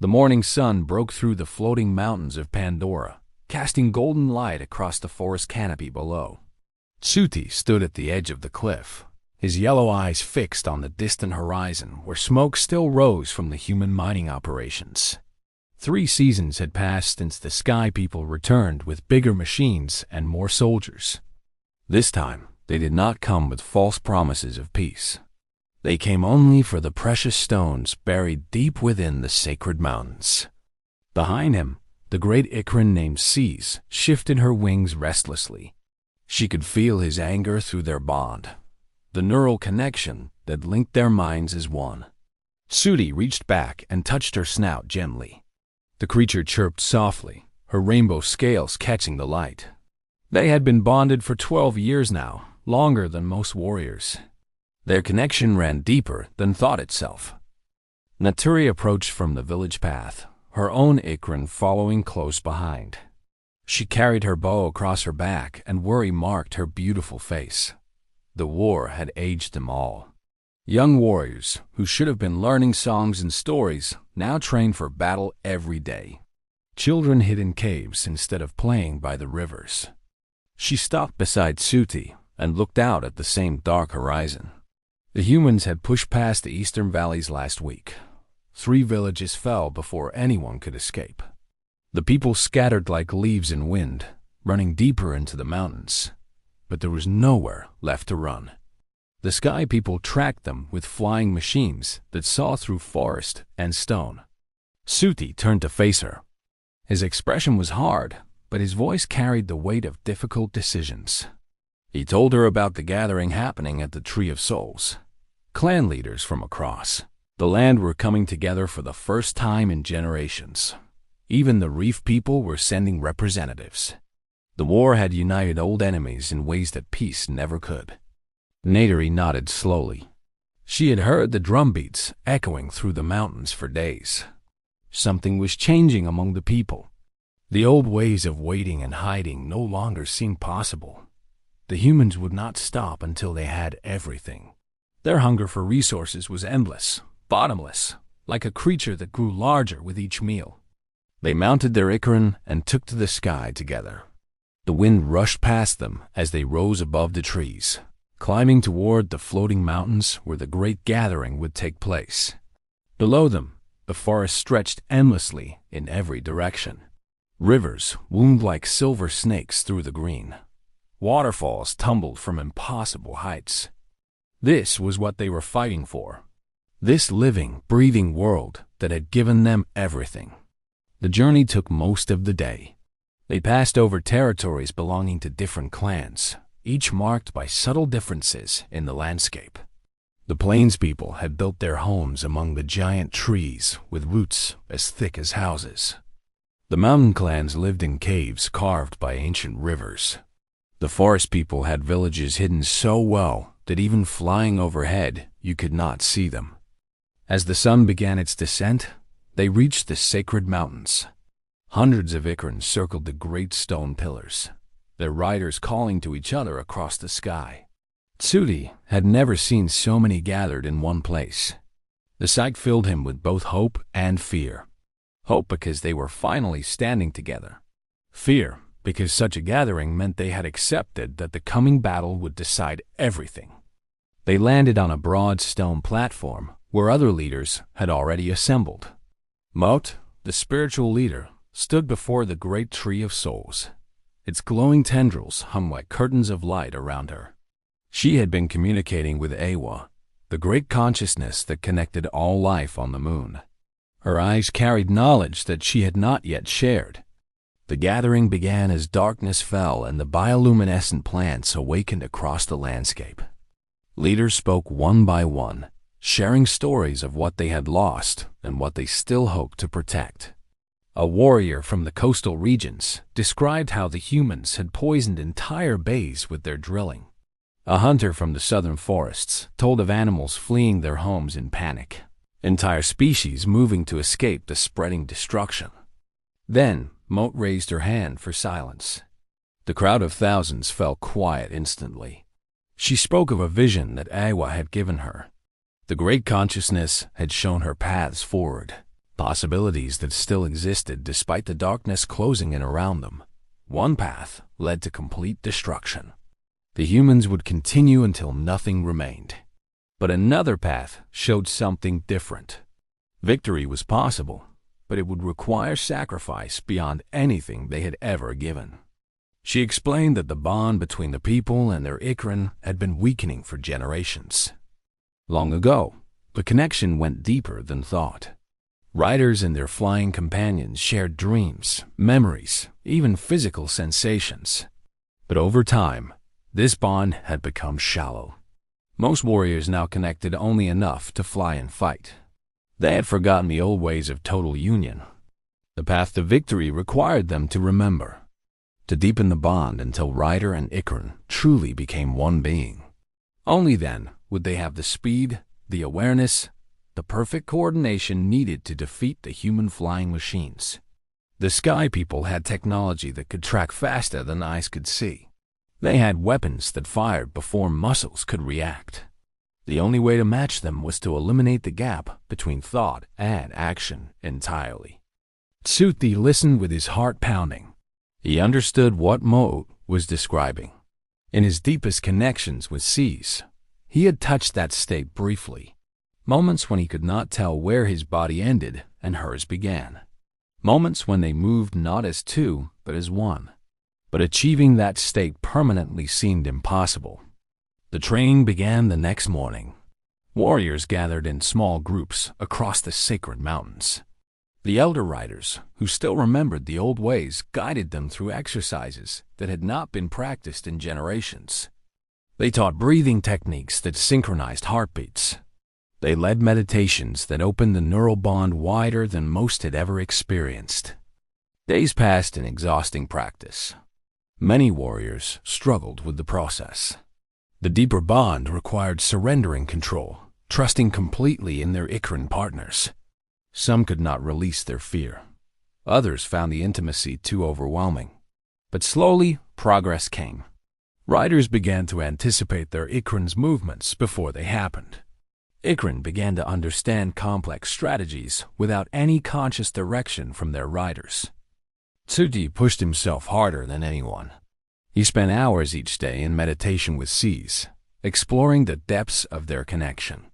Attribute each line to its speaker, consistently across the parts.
Speaker 1: The morning sun broke through the floating mountains of Pandora, casting golden light across the forest canopy below. Tsuti stood at the edge of the cliff, his yellow eyes fixed on the distant horizon where smoke still rose from the human mining operations. 3 seasons had passed since the Sky People returned with bigger machines and more soldiers. This time, they did not come with false promises of peace. They came only for the precious stones buried deep within the sacred mountains. Behind him, the great Ikran named Seas shifted her wings restlessly. She could feel his anger through their bond, the neural connection that linked their minds as one. Tsuti reached back and touched her snout gently. The creature chirped softly, her rainbow scales catching the light. They had been bonded for 12 years now, longer than most warriors. Their connection ran deeper than thought itself. Naturi approached from the village path, her own Ikran following close behind. She carried her bow across her back, and worry marked her beautiful face. The war had aged them all. Young warriors, who should have been learning songs and stories, now trained for battle every day. Children hid in caves instead of playing by the rivers. She stopped beside Tsuti and looked out at the same dark horizon. The humans had pushed past the eastern valleys last week. 3 villages fell before anyone could escape. The people scattered like leaves in wind, running deeper into the mountains. But there was nowhere left to run. The Sky People tracked them with flying machines that saw through forest and stone. Tsuti turned to face her. His expression was hard, but his voice carried the weight of difficult decisions. He told her about the gathering happening at the Tree of Souls. Clan leaders from across the land were coming together for the first time in generations. Even the reef people were sending representatives. The war had united old enemies in ways that peace never could. Naturi nodded slowly. She had heard the drumbeats echoing through the mountains for days. Something was changing among the people. The old ways of waiting and hiding no longer seemed possible. The humans would not stop until they had everything. Their hunger for resources was endless, bottomless, like a creature that grew larger with each meal. They mounted their Ikran and took to the sky together. The wind rushed past them as they rose above the trees, climbing toward the floating mountains where the great gathering would take place. Below them, the forest stretched endlessly in every direction. Rivers wound like silver snakes through the green. Waterfalls tumbled from impossible heights. This was what they were fighting for. This living, breathing world that had given them everything. The journey took most of the day. They passed over territories belonging to different clans, each marked by subtle differences in the landscape. The plains people had built their homes among the giant trees with roots as thick as houses. The mountain clans lived in caves carved by ancient rivers. The forest people had villages hidden so well that even flying overhead, you could not see them. As the sun began its descent, they reached the sacred mountains. Hundreds of Ikrans circled the great stone pillars, their riders calling to each other across the sky. Tsuti had never seen so many gathered in one place. The sight filled him with both hope and fear. Hope because they were finally standing together. Fear because such a gathering meant they had accepted that the coming battle would decide everything. They landed on a broad stone platform where other leaders had already assembled. Mot, the spiritual leader, stood before the great Tree of Souls. Its glowing tendrils hung like curtains of light around her. She had been communicating with Awa, the great consciousness that connected all life on the moon. Her eyes carried knowledge that she had not yet shared. The gathering began as darkness fell and the bioluminescent plants awakened across the landscape. Leaders spoke one by one, sharing stories of what they had lost and what they still hoped to protect. A warrior from the coastal regions described how the humans had poisoned entire bays with their drilling. A hunter from the southern forests told of animals fleeing their homes in panic, entire species moving to escape the spreading destruction. Then, Moat raised her hand for silence. The crowd of thousands fell quiet instantly. She spoke of a vision that Awa had given her. The great consciousness had shown her paths forward, Possibilities that still existed despite the darkness closing in around them. One path led to complete destruction. The humans would continue until nothing remained. But another path showed something different. Victory was possible, but it would require sacrifice beyond anything they had ever given. She explained that the bond between the people and their Ikran had been weakening for generations. Long ago, the connection went deeper than thought. Riders and their flying companions shared dreams, memories, even physical sensations. But over time, this bond had become shallow. Most warriors now connected only enough to fly and fight. They had forgotten the old ways of total union. The path to victory required them to remember, to deepen the bond until Rider and Ikran truly became one being. Only then would they have the speed, the awareness, the perfect coordination needed to defeat the human flying machines. The Sky People had technology that could track faster than eyes could see. They had weapons that fired before muscles could react. The only way to match them was to eliminate the gap between thought and action entirely. Tsuti listened with his heart pounding. He understood what Mo was describing. In his deepest connections with seas, he had touched that state briefly. Moments when he could not tell where his body ended and hers began. Moments when they moved not as two, but as one. But achieving that state permanently seemed impossible. The training began the next morning. Warriors gathered in small groups across the sacred mountains. The elder riders, who still remembered the old ways, guided them through exercises that had not been practiced in generations. They taught breathing techniques that synchronized heartbeats. They led meditations that opened the neural bond wider than most had ever experienced. Days passed in exhausting practice. Many warriors struggled with the process. The deeper bond required surrendering control, trusting completely in their Ikran partners. Some could not release their fear. Others found the intimacy too overwhelming. But slowly, progress came. Riders began to anticipate their Ikran's movements before they happened. Ikran began to understand complex strategies without any conscious direction from their riders. Tsuti pushed himself harder than anyone. He spent hours each day in meditation with seas, exploring the depths of their connection.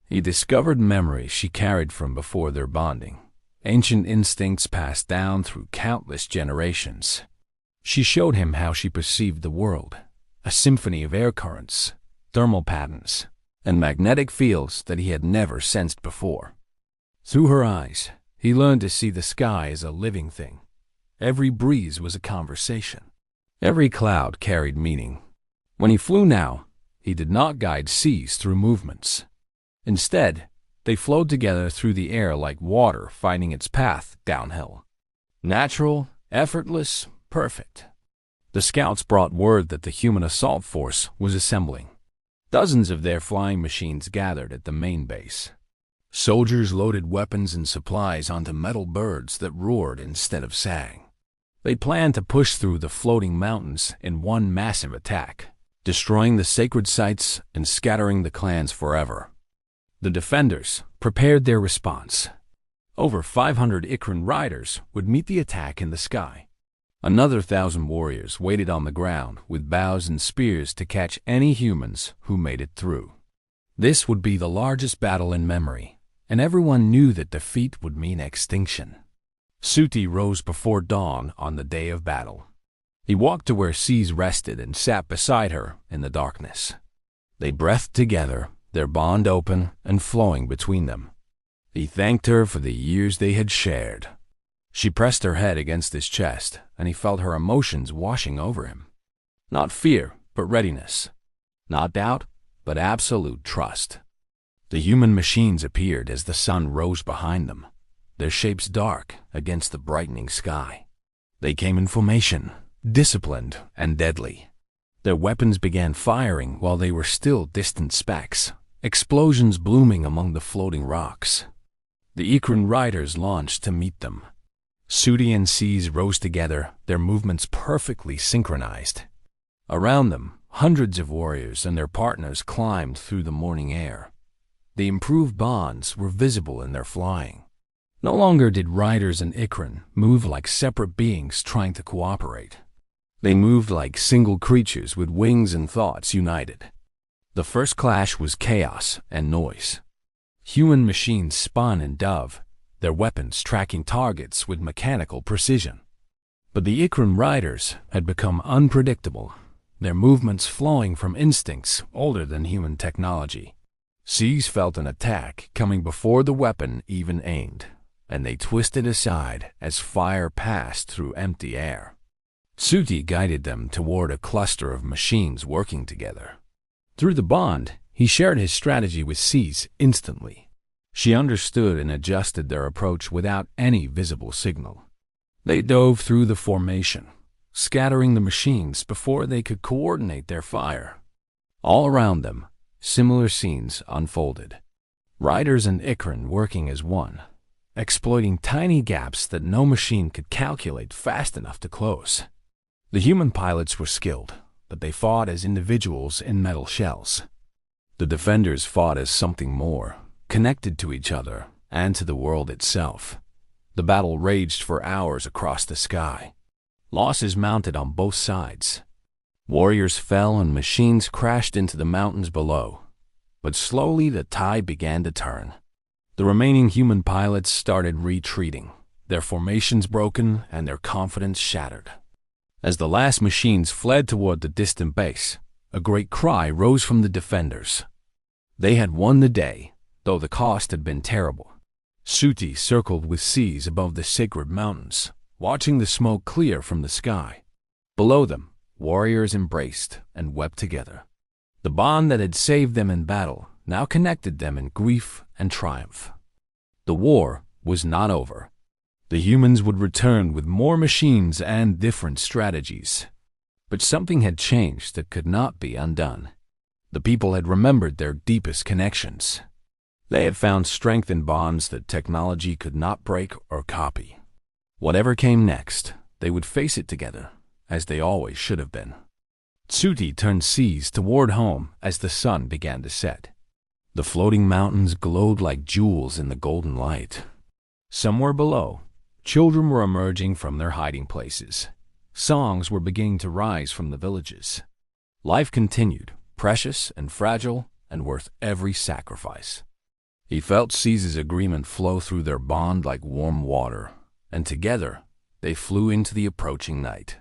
Speaker 1: He discovered memories she carried from before their bonding, ancient instincts passed down through countless generations. She showed him how she perceived the world, a symphony of air currents, thermal patterns, and magnetic fields that he had never sensed before. Through her eyes, he learned to see the sky as a living thing. Every breeze was a conversation. Every cloud carried meaning. When he flew now, he did not guide seas through movements. Instead, they flowed together through the air like water finding its path downhill. Natural, effortless, perfect. The scouts brought word that the human assault force was assembling. Dozens of their flying machines gathered at the main base. Soldiers loaded weapons and supplies onto metal birds that roared instead of sang. They planned to push through the floating mountains in one massive attack, destroying the sacred sites and scattering the clans forever. The defenders prepared their response. Over 500 Ikran riders would meet the attack in the sky. Another 1,000 warriors waited on the ground with bows and spears to catch any humans who made it through. This would be the largest battle in memory, and everyone knew that defeat would mean extinction. Tsuti rose before dawn on the day of battle. He walked to where Seas rested and sat beside her in the darkness. They breathed together, their bond open and flowing between them. He thanked her for the years they had shared. She pressed her head against his chest, and he felt her emotions washing over him. Not fear, but readiness. Not doubt, but absolute trust. The human machines appeared as the sun rose behind them, their shapes dark against the brightening sky. They came in formation, disciplined and deadly. Their weapons began firing while they were still distant specks, explosions blooming among the floating rocks. The Ikran riders launched to meet them. Tsuti and Seas rose together, their movements perfectly synchronized. Around them, hundreds of warriors and their partners climbed through the morning air. The improved bonds were visible in their flying. No longer did Riders and Ikran move like separate beings trying to cooperate. They moved like single creatures with wings and thoughts united. The first clash was chaos and noise. Human machines spun and dove, their weapons tracking targets with mechanical precision. But the Ikran riders had become unpredictable, their movements flowing from instincts older than human technology. Seas felt an attack coming before the weapon even aimed, and they twisted aside as fire passed through empty air. Tsuti guided them toward a cluster of machines working together. Through the bond, he shared his strategy with Seas instantly. She understood and adjusted their approach without any visible signal. They dove through the formation, scattering the machines before they could coordinate their fire. All around them, similar scenes unfolded. Riders and Ikran working as one, exploiting tiny gaps that no machine could calculate fast enough to close. The human pilots were skilled, but they fought as individuals in metal shells. The defenders fought as something more, connected to each other and to the world itself. The battle raged for hours across the sky. Losses mounted on both sides. Warriors fell and machines crashed into the mountains below. But slowly the tide began to turn. The remaining human pilots started retreating, their formations broken and their confidence shattered. As the last machines fled toward the distant base, a great cry rose from the defenders. They had won the day, though the cost had been terrible. Tsuti circled with Seas above the sacred mountains, watching the smoke clear from the sky. Below them, warriors embraced and wept together. The bond that had saved them in battle now connected them in grief and triumph. The war was not over. The humans would return with more machines and different strategies. But something had changed that could not be undone. The people had remembered their deepest connections. They had found strength in bonds that technology could not break or copy. Whatever came next, they would face it together, as they always should have been. Tsuti turned Seas toward home as the sun began to set. The floating mountains glowed like jewels in the golden light. Somewhere below, children were emerging from their hiding places. Songs were beginning to rise from the villages. Life continued, precious and fragile and worth every sacrifice. He felt Seas' agreement flow through their bond like warm water, and together they flew into the approaching night.